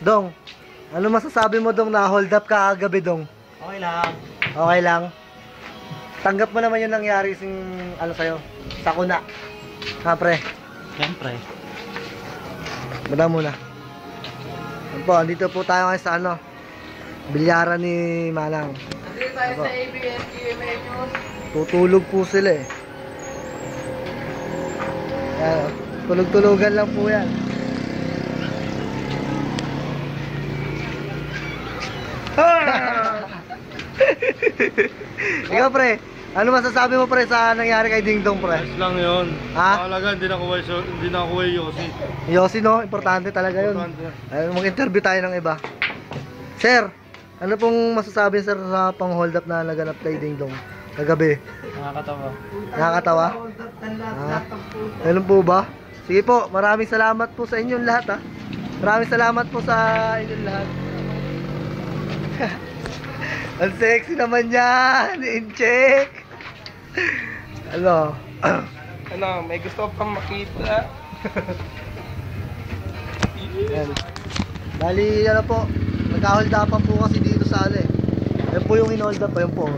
Dong, ano masasabi mo dong na hold up ka kagabi dong? Okay lang. Okay lang. Tanggap mo naman yung nangyari ano sa'yo, sa kuna. Ha pre? Siyempre. Bada muna. Ano po, andito po tayo ngayon sa ano, bilyaran ni Manang. Andito tayo sa ABS-CBN News. Tutulog po sila eh. Ayan, tulog-tulogan lang po yan. Ikaw pre, ano masasabi mo pre sa nangyari kay Ding Dong pre? Ayos lang yun. Ha? Mahalaga, hindi na kuha Yossi. Yossi no, importante talaga yun. Ay, mag-interview tayo ng iba. Sir, ano pong masasabi sir sa pang-hold up na naganap kay Ding Dong kagabi? Nakakatawa. Nakakatawa? Ganun po ba? Sige po, maraming salamat po sa inyong lahat ha. Maraming salamat po sa inyong lahat. Ang sexy naman yan, in-check. Ano? Ano, may gusto pang makita. Yan. Bali, ano po, nagka-hold upan po kasi dito sa ano eh. Yan po yung in-hold up, ayun po.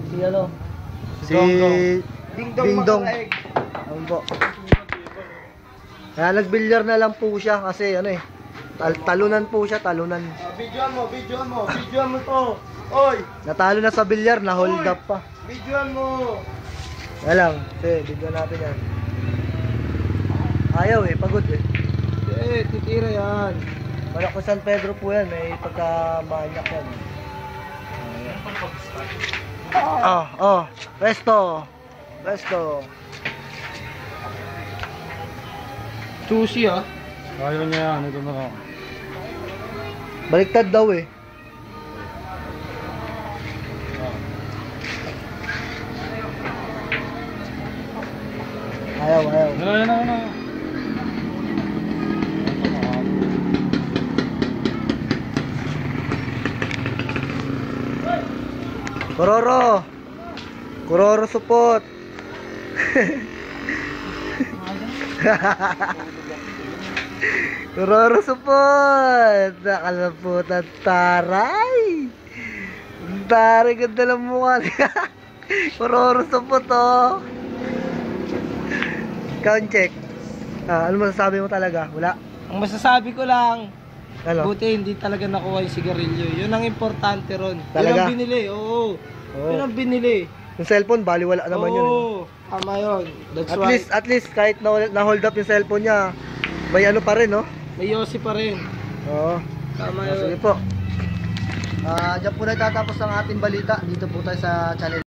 Si ano? Si Ding Dong. Ayun po. Kaya nagbilyar na lang po siya kasi ano eh. Talunan po siya, talunan. Videoan mo to. Oy, Natalo na sa bilyar, na hold up pa. videoan mo. Kaya lang, video natin yan. Ayaw eh, pagod eh. Titira yan. Malak ko San Pedro po yan, may pagka-manyak yan. Resto. Sushi ah. Ayaw niya yan, ito na ako. Baliktad daw eh. Ayaw. Yan na. Kuroro support. Kuroro support. Nakalaputan taray. Taray, ganda lang mukha niya. Kuroro support oh. Count check. Ano masasabi mo talaga? Wala. Ang masasabi ko lang, Ano? buti hindi talaga nakuha yung sigarilyo. Yun ang importante ron. Talaga? Yun ang binili, oo. Oo. Yun ang binili. Yung cellphone, baliwala naman yun. Oo, tama yun. That's At why, least kahit na-hold up yung cellphone niya, may ano pa rin, no? may Yossi pa rin. Oo. Tama Sige yun. po. Diyan po na tatapos ang ating balita. Dito po tayo sa channel.